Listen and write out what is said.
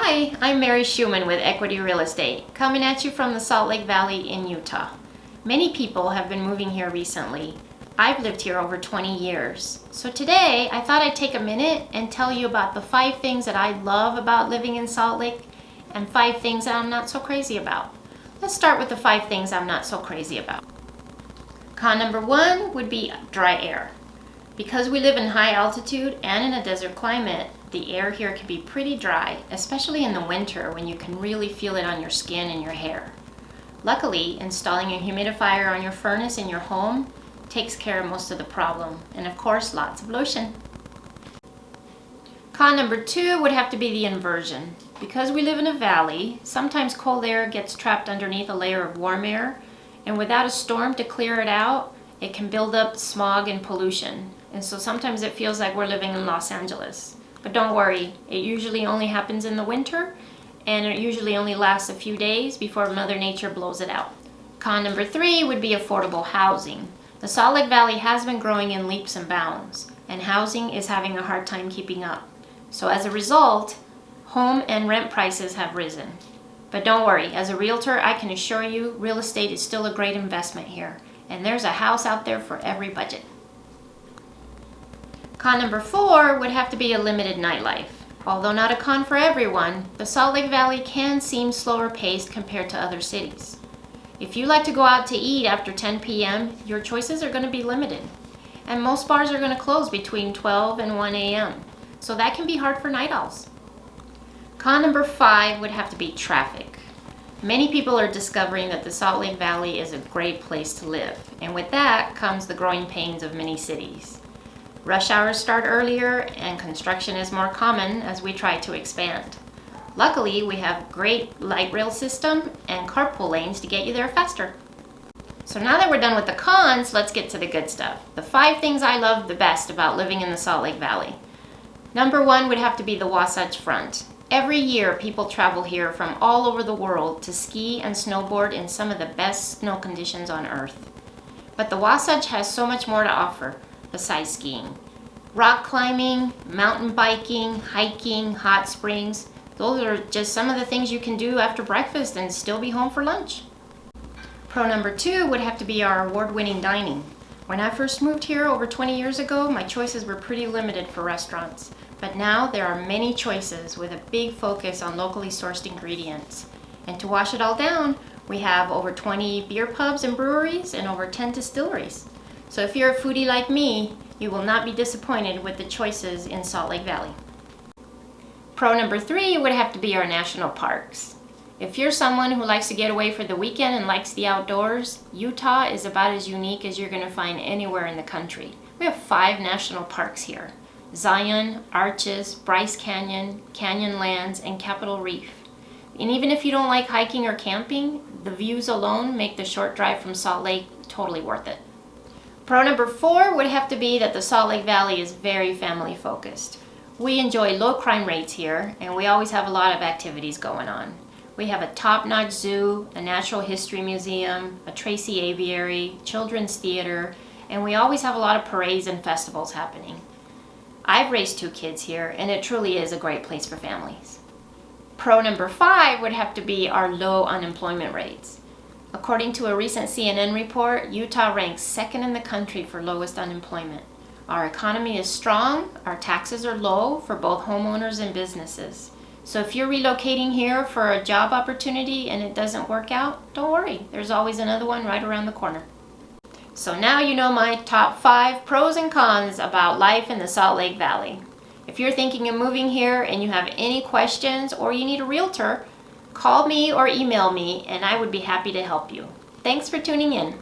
Hi, I'm Mary Schumann with Equity Real Estate, coming at you from the Salt Lake Valley in Utah. Many people have been moving here recently. I've lived here over 20 years. So today, I thought I'd take a minute and tell you about the 5 things that I love about living in Salt Lake and 5 things that I'm not so crazy about. Let's start with the 5 things I'm not so crazy about. Con number 1 would be dry air. Because we live in high altitude and in a desert climate, the air here can be pretty dry, especially in the winter when you can really feel it on your skin and your hair. Luckily, installing a humidifier on your furnace in your home takes care of most of the problem, and of course, lots of lotion. Con number 2 would have to be the inversion. Because we live in a valley, sometimes cold air gets trapped underneath a layer of warm air, and without a storm to clear it out, it can build up smog and pollution. And so sometimes it feels like we're living in Los Angeles. But don't worry, it usually only happens in the winter, and it usually only lasts a few days before Mother Nature blows it out. Con number 3 would be affordable housing. The Salt Lake Valley has been growing in leaps and bounds, and housing is having a hard time keeping up. So as a result, home and rent prices have risen. But don't worry, as a realtor, I can assure you real estate is still a great investment here, and there's a house out there for every budget. Con number 4 would have to be a limited nightlife. Although not a con for everyone, the Salt Lake Valley can seem slower paced compared to other cities. If you like to go out to eat after 10 p.m., your choices are going to be limited. And most bars are going to close between 12 and 1 a.m., so that can be hard for night owls. Con number 5 would have to be traffic. Many people are discovering that the Salt Lake Valley is a great place to live, and with that comes the growing pains of many cities. Rush hours start earlier, and construction is more common as we try to expand. Luckily, we have great light rail system and carpool lanes to get you there faster. So now that we're done with the cons, let's get to the good stuff. The 5 things I love the best about living in the Salt Lake Valley. Number 1 would have to be the Wasatch Front. Every year, people travel here from all over the world to ski and snowboard in some of the best snow conditions on Earth. But the Wasatch has so much more to offer besides skiing. Rock climbing, mountain biking, hiking, hot springs, those are just some of the things you can do after breakfast and still be home for lunch. Pro number 2 would have to be our award-winning dining. When I first moved here over 20 years ago, my choices were pretty limited for restaurants. But now there are many choices with a big focus on locally sourced ingredients. And to wash it all down, we have over 20 beer pubs and breweries and over 10 distilleries. So if you're a foodie like me, you will not be disappointed with the choices in Salt Lake Valley. Pro number 3 would have to be our national parks. If you're someone who likes to get away for the weekend and likes the outdoors, Utah is about as unique as you're going to find anywhere in the country. We have 5 national parks here: Zion, Arches, Bryce Canyon, Canyonlands, and Capitol Reef. And even if you don't like hiking or camping, the views alone make the short drive from Salt Lake totally worth it. Pro number 4 would have to be that the Salt Lake Valley is very family focused. We enjoy low crime rates here, and we always have a lot of activities going on. We have a top-notch zoo, a natural history museum, a Tracy Aviary, children's theater, and we always have a lot of parades and festivals happening. I've raised 2 kids here, and it truly is a great place for families. Pro number 5 would have to be our low unemployment rates. According to a recent CNN report, Utah ranks 2nd in the country for lowest unemployment. Our economy is strong, our taxes are low for both homeowners and businesses. So if you're relocating here for a job opportunity and it doesn't work out, don't worry, there's always another one right around the corner. So now you know my top 5 pros and cons about life in the Salt Lake Valley. If you're thinking of moving here and you have any questions or you need a realtor, call me or email me and I would be happy to help you. Thanks for tuning in.